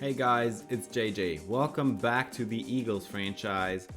Hey guys, it's JJ. Welcome back to the Eagles franchise.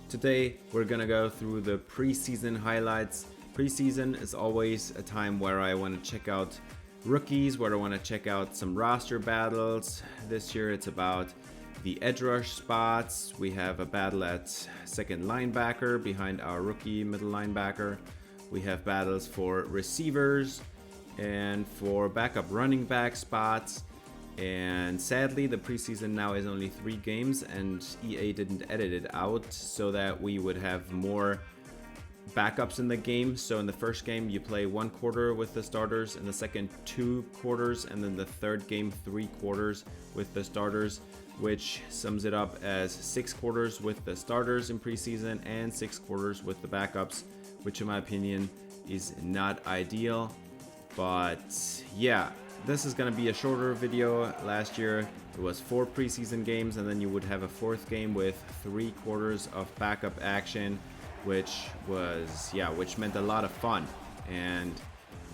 Today we're gonna go through the preseason highlights. Preseason is always a time where I want to check out rookies, where I want to check out some roster battles. This year it's about the edge rush spots. We have a battle at second linebacker behind our rookie middle linebacker. We have battles for receivers and for backup running back spots. And sadly, the preseason now is only 3 games and EA didn't edit it out so that we would have more backups in the game. So in the first game, you play 1 quarter with the starters, in the second 2 quarters, and then the third game 3 quarters with the starters, which sums it up as 6 quarters with the starters in preseason and 6 quarters with the backups, which in my opinion is not ideal. But yeah, this is going to be a shorter video. Last year it was 4 preseason games, and then you would have a 4th game with 3 quarters of backup action, which meant a lot of fun. And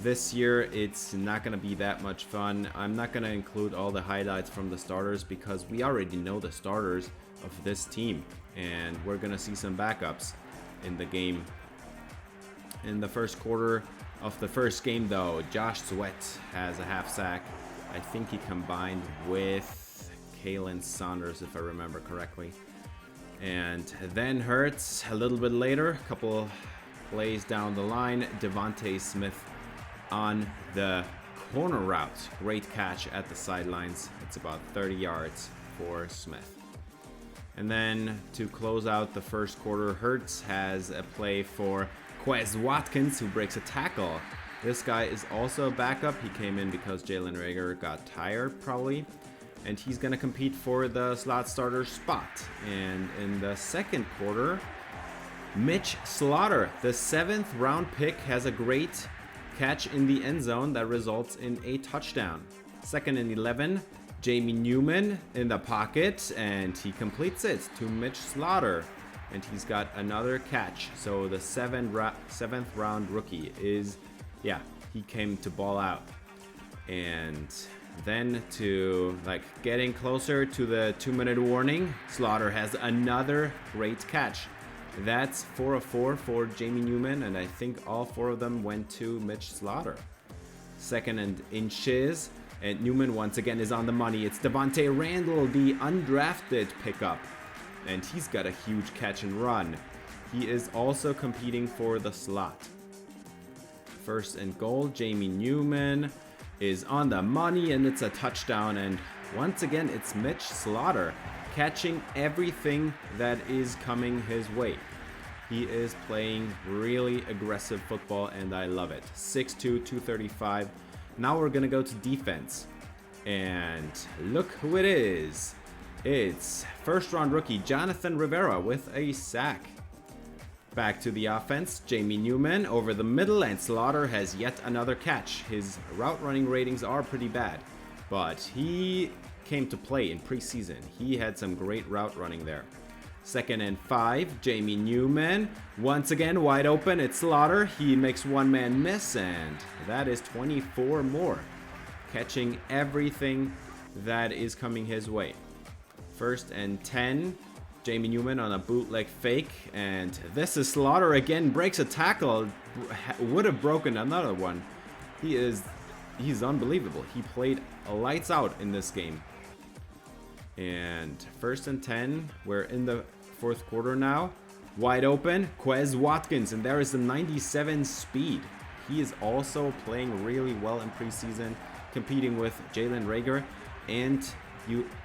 this year it's not going to be that much fun. I'm not going to include all the highlights from the starters because we already know the starters of this team, and we're going to see some backups in the game. In the first quarter of the first game though, Josh Sweat has a half sack. I think he combined with Kalen Saunders if I remember correctly. And then Hurts a little bit later, a couple plays down the line, Devontae Smith on the corner route. Great catch at the sidelines. It's about 30 yards for Smith. And then to close out the first quarter, Hurts has a play for Quez Watkins, who breaks a tackle. This guy is also a backup. He came in because Jalen Reagor got tired probably, and he's gonna compete for the slot starter spot. And in the second quarter, Mitch Slaughter, the 7th round pick, has a great catch in the end zone that results in a touchdown. Second and 11, Jamie Newman in the pocket, and he completes it to Mitch Slaughter. And he's got another catch. So the 7th round rookie is, he came to ball out. And then to getting closer to the 2-minute warning, Slaughter has another great catch. That's 4 of 4 for Jamie Newman, and I think all 4 of them went to Mitch Slaughter. Second and inches, and Newman once again is on the money. It's Devontae Randall, the undrafted pickup. And he's got a huge catch and run. He is also competing for the slot. First and goal, Jamie Newman is on the money, and it's a touchdown. And once again, it's Mitch Slaughter catching everything that is coming his way. He is playing really aggressive football, and I love it. 6'2", 235. Now we're gonna go to defense. And look who it is. It's first-round rookie Jonathan Rivera with a sack. Back to the offense, Jamie Newman over the middle, and Slaughter has yet another catch. His route running ratings are pretty bad, but he came to play in preseason. He had some great route running there. Second and 5, Jamie Newman. Once again, wide open, it's Slaughter. He makes one man miss, and that is 24 more. Catching everything that is coming his way. First and 10, Jamie Newman on a bootleg fake, and this is Slaughter again, breaks a tackle, would have broken another one. He's unbelievable. He played lights out in this game. And first and 10, we're in the 4th quarter now. Wide open, Quez Watkins, and there is a 97 speed. He is also playing really well in preseason, competing with Jalen Reagor and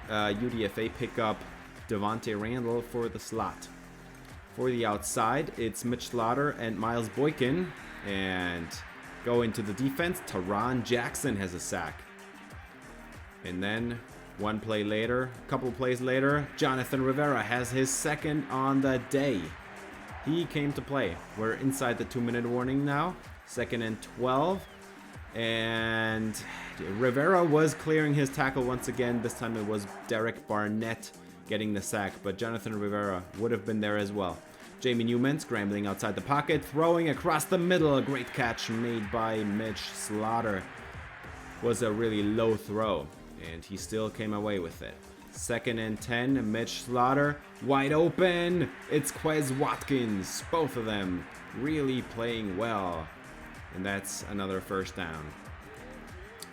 UDFA pickup Devontae Randall for the slot. For the outside, it's Mitch Slaughter and Miles Boykin. And going to the defense, Taron Jackson has a sack. And then a couple plays later, Jonathan Rivera has his 2nd on the day. He came to play. We're inside the 2-minute warning now. 2nd and 12. And Rivera was clearing his tackle once again. This time it was Derek Barnett getting the sack, but Jonathan Rivera would have been there as well. Jamie Newman scrambling outside the pocket, throwing across the middle. A great catch made by Mitch Slaughter. Was a really low throw. And he still came away with it. 2nd and 10, Mitch Slaughter, wide open. It's Quez Watkins. Both of them really playing well. And that's another first down.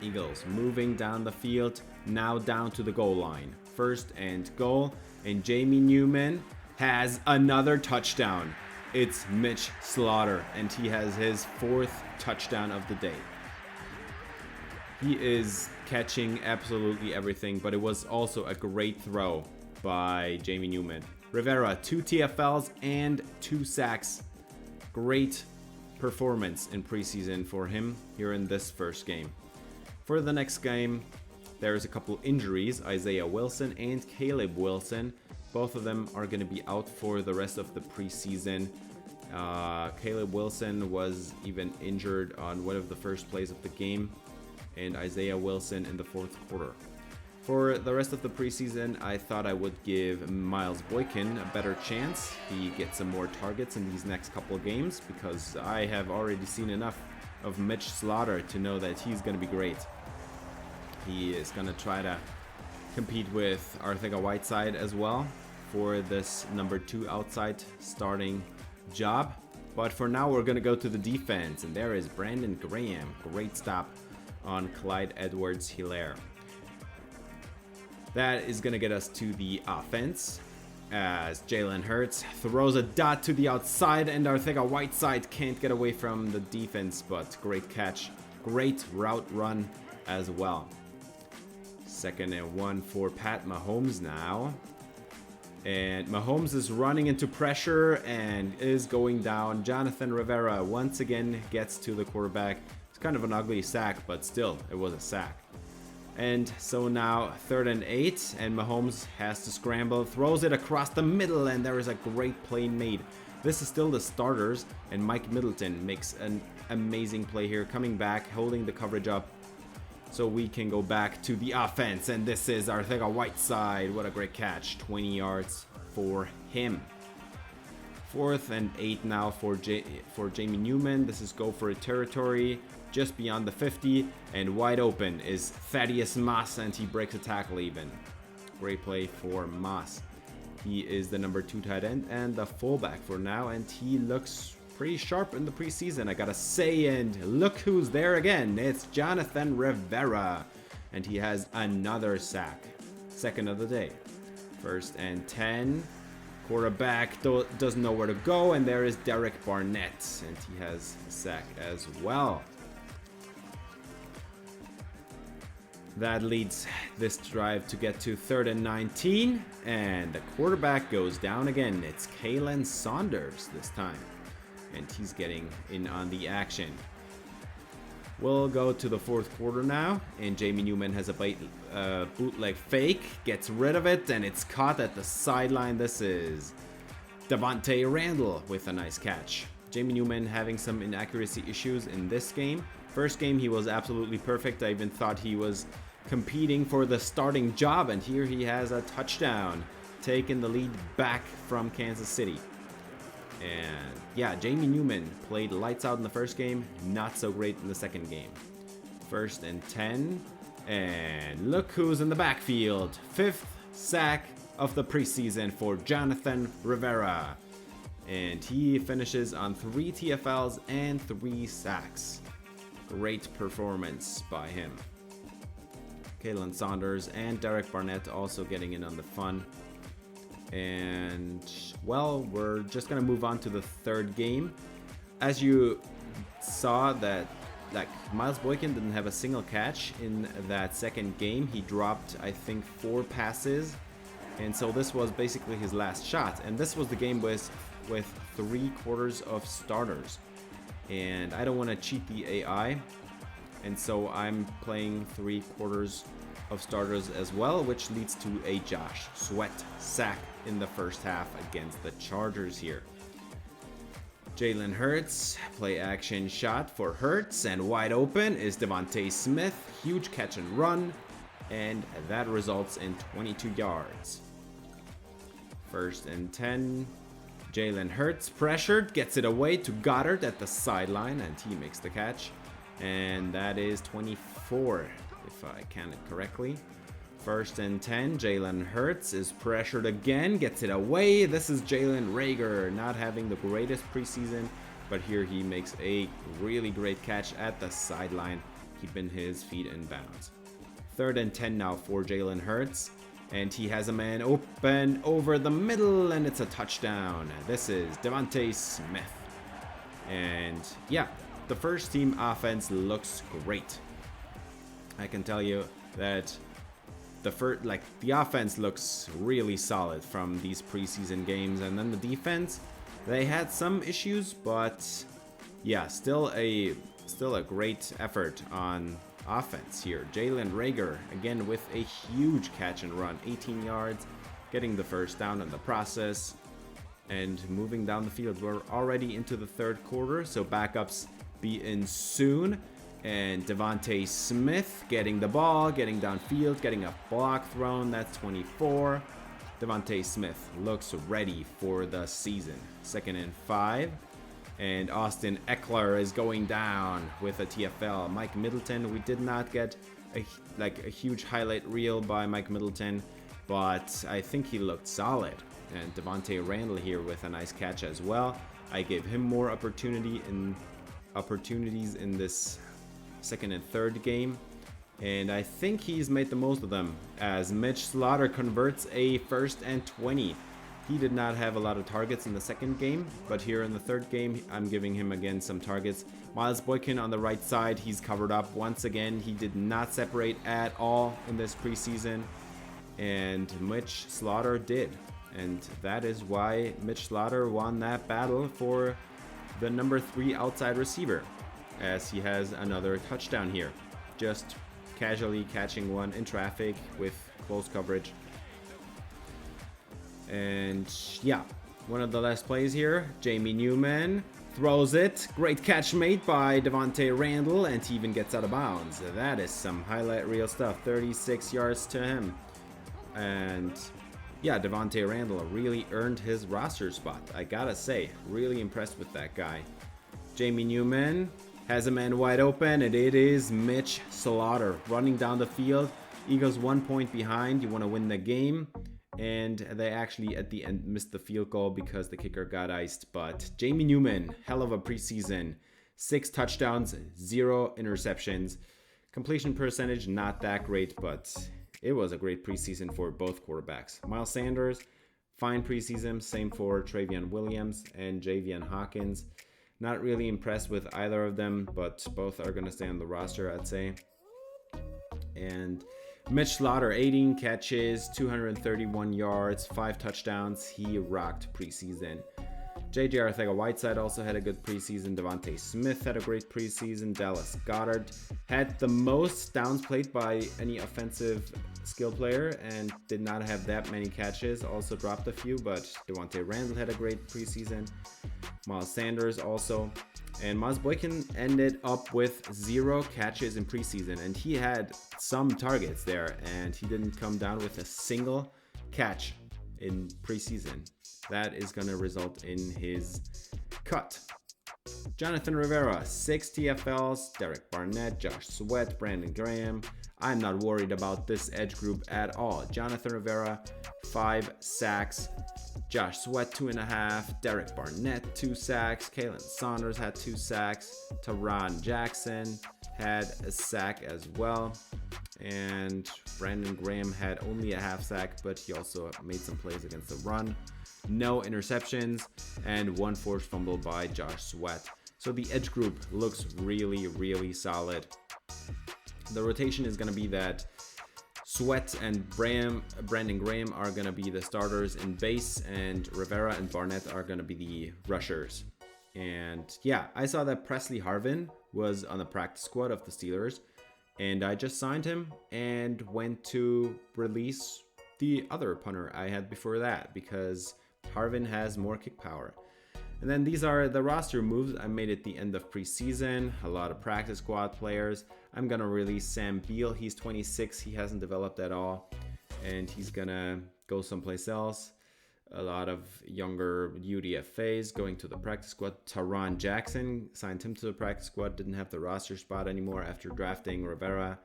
Eagles moving down the field, now down to the goal line. 1st and goal, and Jamie Newman has another touchdown. It's Mitch Slaughter, and he has his 4th touchdown of the day. He is catching absolutely everything, but it was also a great throw by Jamie Newman. Rivera, 2 TFLs and 2 sacks. Great performance in preseason for him here in this first game. For the next game, there's a couple injuries. Isaiah Wilson and Caleb Wilson. Both of them are going to be out for the rest of the preseason. Caleb Wilson was even injured on one of the first plays of the game, and Isaiah Wilson in the 4th quarter. For the rest of the preseason, I thought I would give Miles Boykin a better chance. He gets some more targets in these next couple of games because I have already seen enough of Mitch Slaughter to know that he's going to be great. He is going to try to compete with Arcega-Whiteside as well for this number 2 outside starting job. But for now, we're going to go to the defense, and there is Brandon Graham. Great stop on Clyde Edwards-Hilaire. That is going to get us to the offense as Jalen Hurts throws a dot to the outside, and Arcega-Whiteside can't get away from the defense, but great catch. Great route run as well. 2nd and 1 for Pat Mahomes now. And Mahomes is running into pressure and is going down. Jonathan Rivera once again gets to the quarterback. It's kind of an ugly sack, but still, it was a sack. And so now 3rd and 8, and Mahomes has to scramble, throws it across the middle, and there is a great play made. This is still the starters, and Mike Middleton makes an amazing play here, coming back, holding the coverage up, so we can go back to the offense. And this is Arcega-Whiteside. What a great catch. 20 yards for him. 4th and 8 now for Jamie Newman. This is go for it territory just beyond the 50, and wide open is Thaddeus Moss, and he breaks a tackle even. Great play for Moss. He is the number 2 tight end and the fullback for now, and he looks pretty sharp in the preseason, I gotta say. And look who's there again. It's Jonathan Rivera, and he has another sack. 2nd of the day. 1st and 10. Quarterback doesn't know where to go, and there is Derek Barnett, and he has a sack as well. That leads this drive to get to 3rd and 19, and the quarterback goes down again. It's Kalen Saunders this time, and he's getting in on the action. We'll go to the 4th quarter now, and Jamie Newman has a bootleg fake, gets rid of it, and it's caught at the sideline. This is Devontae Randall with a nice catch. Jamie Newman having some inaccuracy issues in this game. First game he was absolutely perfect. I even thought he was competing for the starting job, and here he has a touchdown, taking the lead back from Kansas City. And yeah, Jamie Newman played lights out in the first game, not so great in the second game. 1st and 10, and look who's in the backfield. 5th sack of the preseason for Jonathan Rivera, and he finishes on 3 TFLs and 3 sacks. Great performance by him. Kalen Saunders and Derek Barnett also getting in on the fun. And well, we're just gonna move on to the 3rd game. As you saw, that Miles Boykin didn't have a single catch in that 2nd game. He dropped, I think, 4 passes, and so this was basically his last shot. And this was the game with 3/4 of starters, and I don't want to cheat the AI, and so I'm playing 3/4 of starters as well, which leads to a Josh Sweat sack in the first half against the Chargers here. Jalen Hurts, play action shot for Hurts, and wide open is Devontae Smith. Huge catch and run, and that results in 22 yards. 1st and 10. Jalen Hurts pressured, gets it away to Goddard at the sideline, and he makes the catch. And that is 24, if I counted correctly. First and 10, Jalen Hurts is pressured again, gets it away. This is Jalen Reagor, not having the greatest preseason, but here he makes a really great catch at the sideline, keeping his feet in bounds. Third and 10 now for Jalen Hurts, and he has a man open over the middle, and it's a touchdown. This is Devontae Smith. And yeah, the first team offense looks great. I can tell you that the offense looks really solid from these preseason games, and then the defense, they had some issues, but yeah, still a great effort on offense here. Jalen Reagor again with a huge catch and run, 18 yards, getting the first down in the process and moving down the field. We're already into the third quarter, so backups be in soon. And Devontae Smith getting the ball, getting downfield, getting a block thrown. That's 24. Devontae Smith looks ready for the season. 2nd and 5. And Austin Eckler is going down with a TFL. Mike Middleton, we did not get a huge highlight reel by Mike Middleton, but I think he looked solid. And Devontae Randall here with a nice catch as well. I gave him more opportunities in this second and third game, and I think he's made the most of them as Mitch Slaughter converts a 1st and 20. He did not have a lot of targets in the second game, but here in the third game, I'm giving him again some targets. Miles Boykin on the right side, he's covered up once again. He did not separate at all in this preseason, and Mitch Slaughter did. And that is why Mitch Slaughter won that battle for the number 3 outside receiver, as he has another touchdown here. Just casually catching one in traffic with close coverage. And yeah, one of the last plays here, Jamie Newman throws it. Great catch made by Devontae Randall, and he even gets out of bounds. That is some highlight reel stuff. 36 yards to him. And yeah, Devontae Randall really earned his roster spot. I gotta say, really impressed with that guy. Jamie Newman has a man wide open, and it is Mitch Slaughter running down the field. Eagles 1 point behind. You want to win the game. And they actually at the end missed the field goal because the kicker got iced. But Jamie Newman, hell of a preseason. 6 touchdowns, 0 interceptions. Completion percentage, not that great, but it was a great preseason for both quarterbacks. Miles Sanders, fine preseason. Same for Travion Williams and Javian Hawkins. Not really impressed with either of them, but both are going to stay on the roster, I'd say. And Mitch Slaughter, 18 catches, 231 yards, 5 touchdowns. He rocked preseason. J.J. Arcega-Whiteside also had a good preseason. Devontae Smith had a great preseason. Dallas Goedert had the most downs played by any offensive skill player and did not have that many catches. Also dropped a few, but Devontae Randall had a great preseason. Miles Sanders also. And Miles Boykin ended up with 0 catches in preseason, and he had some targets there, and he didn't come down with a single catch in preseason. That is going to result in his cut. Jonathan Rivera, 6 TFLs, Derek Barnett, Josh Sweat, Brandon Graham. I'm not worried about this edge group at all. Jonathan Rivera, 5 sacks. Josh Sweat, 2.5. Derek Barnett, 2 sacks. Kalen Saunders had 2 sacks. Teron Jackson had a sack as well. And Brandon Graham had only a half sack, but he also made some plays against the run. No interceptions, and 1 forced fumble by Josh Sweat. So the edge group looks really, really solid. The rotation is going to be that Sweat and Brandon Graham are going to be the starters in base, and Rivera and Barnett are going to be the rushers. And yeah, I saw that Presley Harvin was on the practice squad of the Steelers, and I just signed him and went to release the other punter I had before that because Harvin has more kick power. And then these are the roster moves I made at the end of preseason. A lot of practice squad players. I'm going to release Sam Beal. He's 26. He hasn't developed at all. And he's going to go someplace else. A lot of younger UDFAs going to the practice squad. Teron Jackson, signed him to the practice squad. Didn't have the roster spot anymore after drafting Rivera.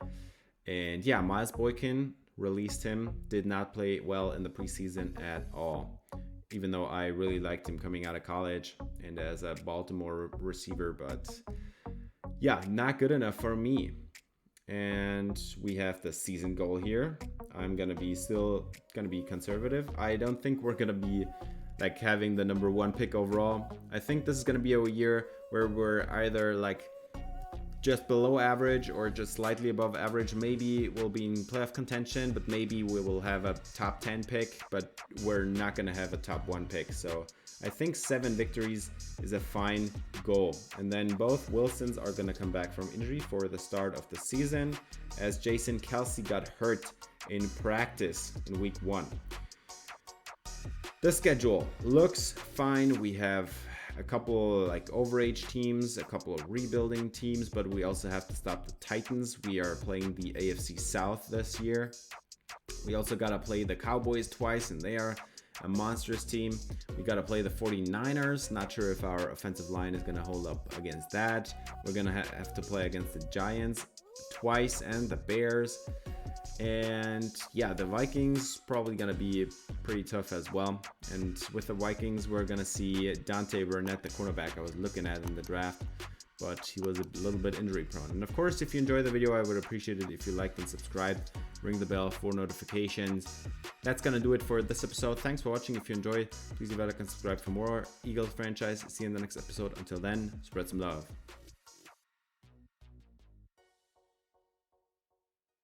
And yeah, Miles Boykin released him. Did not play well in the preseason at all, even though I really liked him coming out of college and as a Baltimore receiver, but yeah, not good enough for me. And we have the season goal here. I'm still gonna be conservative. I don't think we're gonna be like having the number 1 pick overall. I think this is gonna be a year where we're either like just below average or just slightly above average. Maybe we'll be in playoff contention, but maybe we will have a top 10 pick, but we're not gonna have a top 1 pick. So I think 7 victories is a fine goal. And then both Wilsons are gonna come back from injury for the start of the season, as Jason Kelce got hurt in practice in week 1. The schedule looks fine. We have a couple like overage teams, a couple of rebuilding teams, but we also have to stop the Titans. We are playing the AFC South this year. We also got to play the Cowboys twice, and they are a monstrous team. We got to play the 49ers. Not sure if our offensive line is going to hold up against that. We're going to have to play against the Giants twice and the Bears. And yeah, the Vikings probably going to be pretty tough as well. And with the Vikings, we're going to see Dante Burnett, the cornerback I was looking at in the draft, but he was a little bit injury prone. And of course, if you enjoyed the video, I would appreciate it if you liked and subscribed. Ring the bell for notifications. That's going to do it for this episode. Thanks for watching. If you enjoyed, please leave a like and subscribe for more Eagles franchise. See you in the next episode. Until then, spread some love.